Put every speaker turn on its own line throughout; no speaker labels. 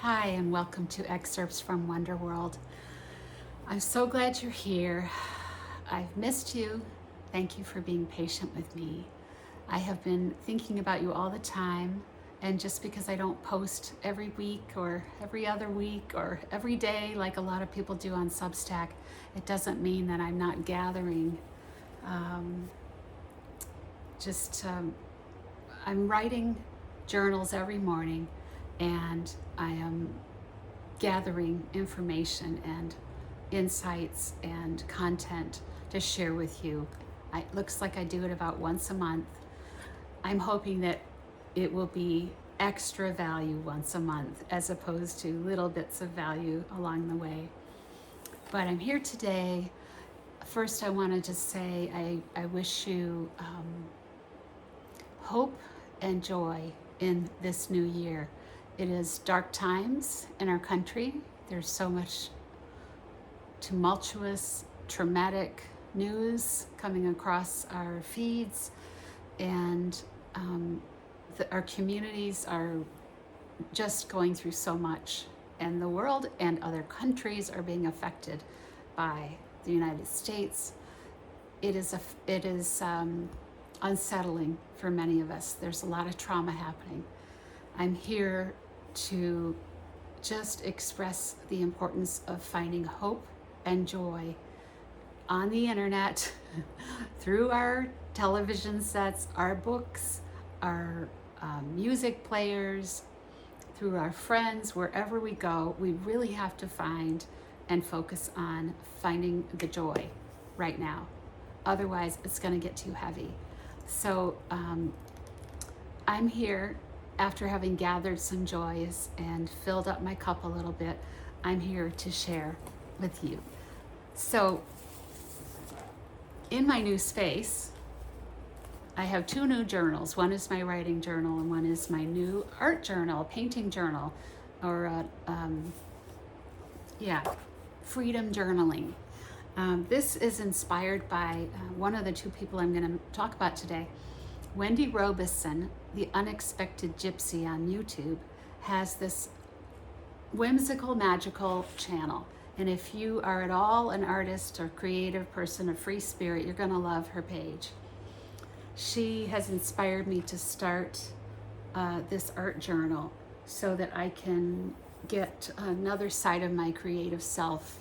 Hi, and welcome to Excerpts from Wonderworld. I'm so glad you're here. I've missed you. Thank you for being patient with me. I have been thinking about you all the time, and just because I don't post every week or every other week or every day like a lot of people do on Substack, it doesn't mean that I'm not gathering. Um, I'm writing journals every morning, and I am gathering information and insights and content to share with you. It looks like I do it about once a month. I'm hoping that it will be extra value once a month as opposed to little bits of value along the way. But I'm here today. First, I want to just say I wish you hope and joy in this new year. It is dark times in our country. There's so much tumultuous, traumatic news coming across our feeds, and our communities are just going through so much, and the world and other countries are being affected by the United States. It is unsettling for many of us. There's a lot of trauma happening. I'm here to just express the importance of finding hope and joy on the internet, through our television sets, our books, our music players, through our friends, wherever we go. We really have to find and focus on finding the joy right now. Otherwise, it's going to get too heavy. So I'm here after having gathered some joys and filled up my cup a little bit. I'm here to share with you. So in my new space, I have two new journals. One is my writing journal, and one is my new art journal, painting journal, or freedom journaling. This is inspired by one of the two people I'm going to talk about today. Wendy Robeson, the Unexpected Gypsy on YouTube, has this whimsical, magical channel. And if you are at all an artist or creative person, a free spirit, you're going to love her page. She has inspired me to start this art journal so that I can get another side of my creative self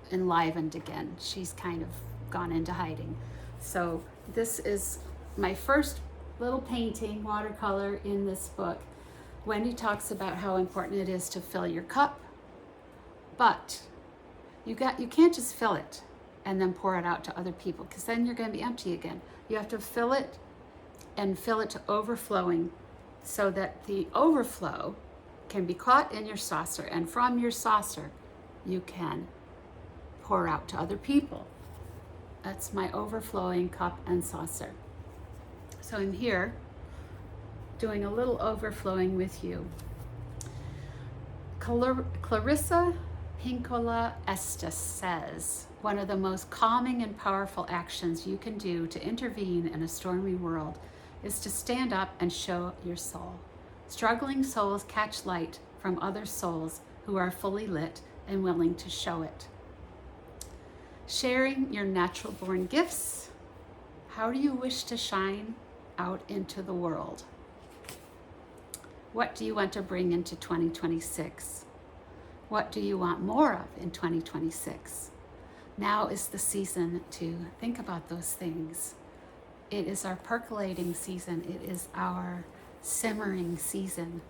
enlivened again. She's kind of gone into hiding. So this is my first little painting, watercolor, in this book. Wendy talks about how important it is to fill your cup, but you can't just fill it and then pour it out to other people, because then you're going to be empty again. You have to fill it and fill it to overflowing, so that the overflow can be caught in your saucer, and from your saucer you can pour out to other people. That's my overflowing cup and saucer. So I'm here doing a little overflowing with you. Clarissa Pinkola Estes says, one of the most calming and powerful actions you can do to intervene in a stormy world is to stand up and show your soul. Struggling souls catch light from other souls who are fully lit and willing to show it. Sharing your natural born gifts. How do you wish to shine out into the world? What do you want to bring into 2026? What do you want more of in 2026? Now is the season to think about those things. It is our percolating season. It is our simmering season.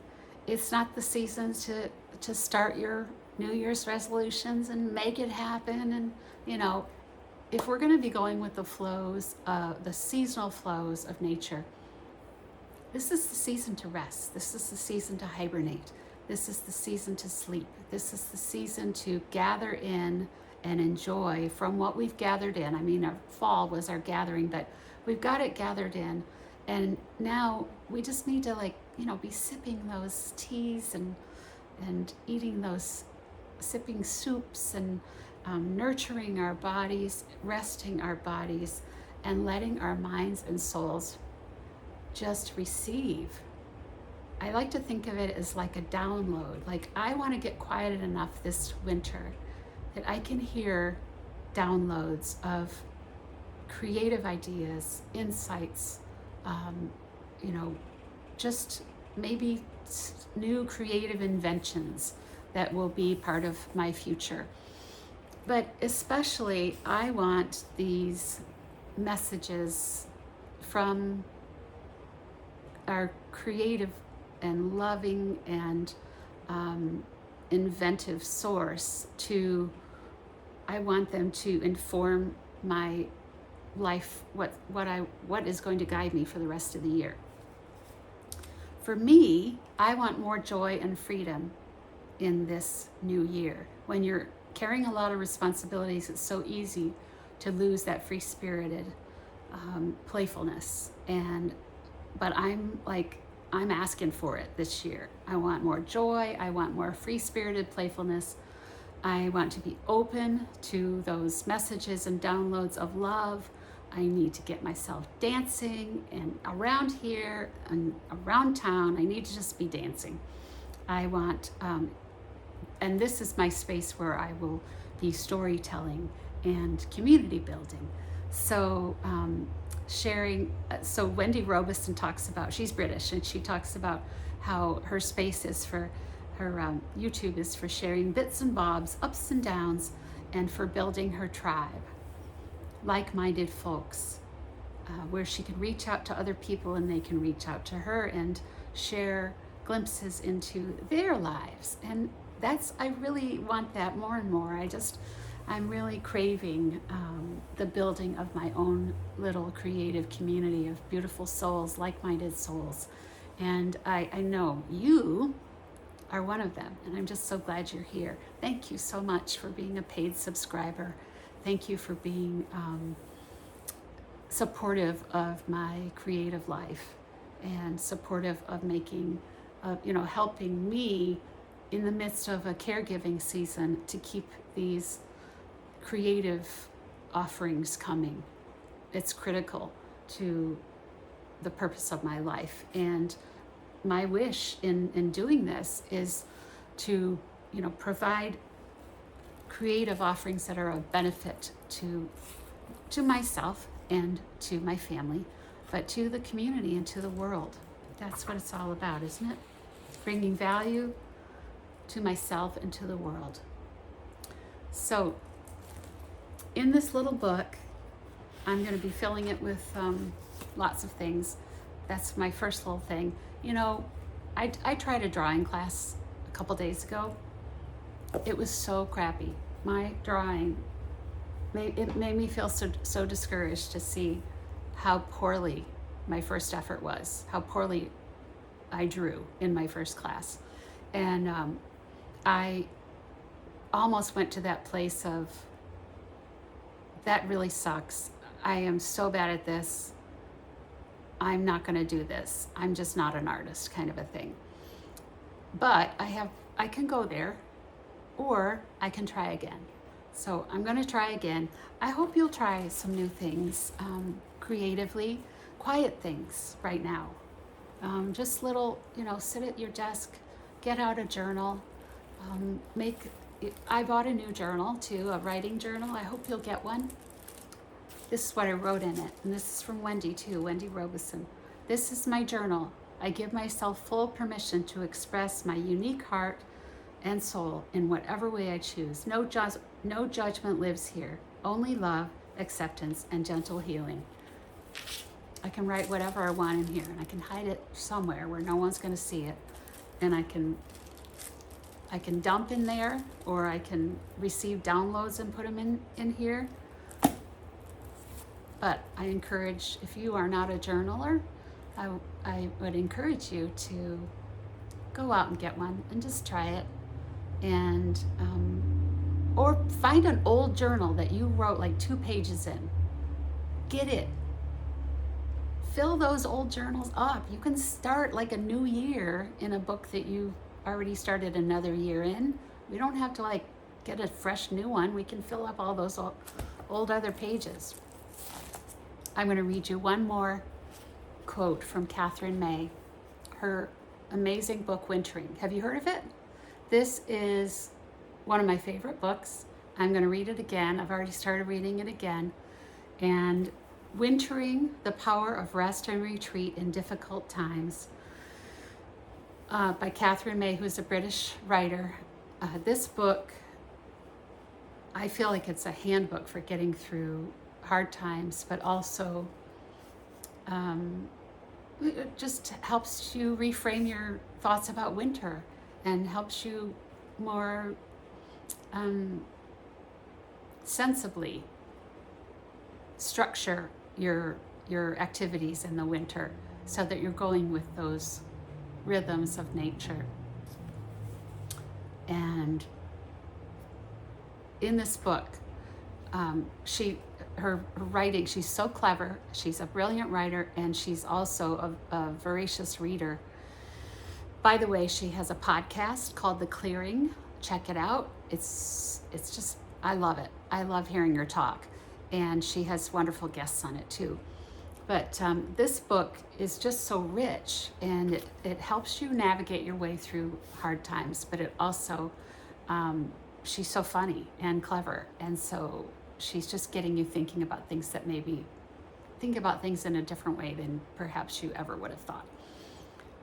It's not the season to start your New Year's resolutions and make it happen. And, if we're going to be going with the flows, the seasonal flows of nature, this is the season to rest. This is the season to hibernate. This is the season to sleep. This is the season to gather in and enjoy from what we've gathered in. I mean, our fall was our gathering, but we've got it gathered in. And now we just need to be sipping those teas and eating those, sipping soups, and nurturing our bodies, resting our bodies, and letting our minds and souls just receive I like to think of it as like a download. Like I want to get quiet enough this winter that I can hear downloads of creative ideas, insights, you know, just maybe new creative inventions that will be part of my future. But especially, I want these messages from our creative and loving and inventive source I want them to inform my life, what is going to guide me for the rest of the year. For me, I want more joy and freedom in this new year. When you're carrying a lot of responsibilities, it's so easy to lose that free-spirited playfulness. But I'm asking for it this year. I want more joy. I want more free-spirited playfulness. I want to be open to those messages and downloads of love. I need to get myself dancing, and around here and around town, I need to just be dancing. I want, and this is my space where I will be storytelling and community building. So so Wendy Robeson talks about, she's British, and she talks about how her space is for, her YouTube is for sharing bits and bobs, ups and downs, and for building her tribe, like-minded folks, where she can reach out to other people and they can reach out to her and share glimpses into their lives. And I really want that more and more. I'm really craving the building of my own little creative community of beautiful souls, like-minded souls. And I know you are one of them, and I'm just so glad you're here. Thank you so much for being a paid subscriber. Thank you for being supportive of my creative life and supportive of helping me in the midst of a caregiving season to keep these creative offerings coming. It's critical to the purpose of my life. And my wish in doing this is to, provide creative offerings that are of benefit to myself and to my family, but to the community and to the world. That's what it's all about, isn't it? Bringing value to myself and to the world. So in this little book, I'm going to be filling it with lots of things. That's my first little thing. I tried a drawing class a couple days ago. It was so crappy. My drawing, it made me feel so discouraged to see how poorly my first effort was, how poorly I drew in my first class. And I almost went to that place of, that really sucks. I am so bad at this. I'm not going to do this. I'm just not an artist, kind of a thing. But I can go there, or I can try again. So I'm going to try again. I hope you'll try some new things creatively, quiet things right now. Just little, sit at your desk, get out a journal, I bought a new journal too, a writing journal. I hope you'll get one. This is what I wrote in it, and this is from Wendy too, Wendy Robeson. This is my journal. I give myself full permission to express my unique heart and soul in whatever way I choose. No judgment lives here, only love, acceptance, and gentle healing. I can write whatever I want in here, and I can hide it somewhere where no one's going to see it, and I can dump in there, or I can receive downloads and put them in here. But I encourage, if you are not a journaler, I would encourage you to go out and get one and just try it. And or find an old journal that you wrote like 2 pages in. Get it. Fill those old journals up. You can start like a new year in a book that you already started another year in. We don't have to like get a fresh new one. We can fill up all those old other pages. I'm going to read you one more quote from Catherine May. Her amazing book, Wintering. Have you heard of it? This is one of my favorite books. I'm going to read it again. I've already started reading it again. And Wintering, The Power of Rest and Retreat in Difficult Times, by Catherine May, who's a British writer. This book, I feel like it's a handbook for getting through hard times, but also it just helps you reframe your thoughts about winter and helps you more sensibly structure your activities in the winter so that you're going with those rhythms of nature. And in this book, her writing, she's so clever. She's a brilliant writer, and she's also a voracious reader. By the way, she has a podcast called The Clearing. Check it out. It's just, I love it. I love hearing her talk, and she has wonderful guests on it too. But this book is just so rich, and it helps you navigate your way through hard times, but it also, she's so funny and clever, and so she's just getting you thinking about things that maybe think about things in a different way than perhaps you ever would have thought.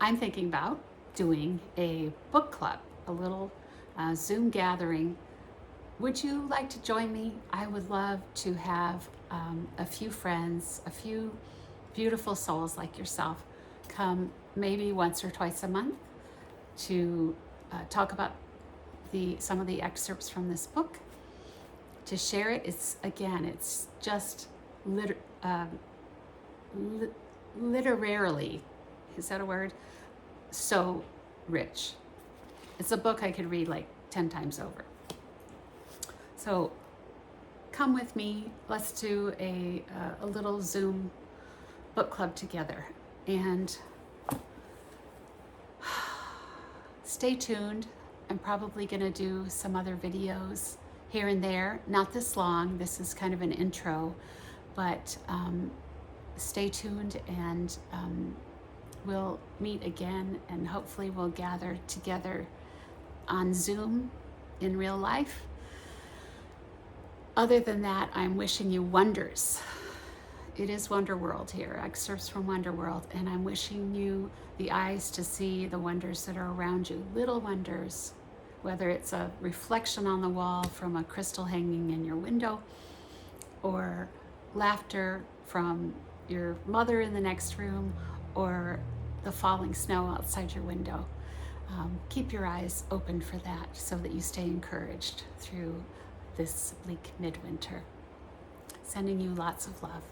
I'm thinking about doing a book club, a little Zoom gathering. Would you like to join me? I would love to have a few friends, a few beautiful souls like yourself come maybe once or twice a month to talk about some of the excerpts from this book, to share it. It's just literarily, is that a word? So rich. It's a book I could read like 10 times over. So come with me. Let's do a little Zoom book club together. And stay tuned. I'm probably going to do some other videos here and there. Not this long. This is kind of an intro. But stay tuned, and we'll meet again, and hopefully we'll gather together on Zoom in real life. Other than that, I'm wishing you wonders. It is Wonderworld here, Excerpts from Wonderworld, and I'm wishing you the eyes to see the wonders that are around you, little wonders, whether it's a reflection on the wall from a crystal hanging in your window, or laughter from your mother in the next room, or the falling snow outside your window. Keep your eyes open for that so that you stay encouraged through this bleak midwinter. Sending you lots of love.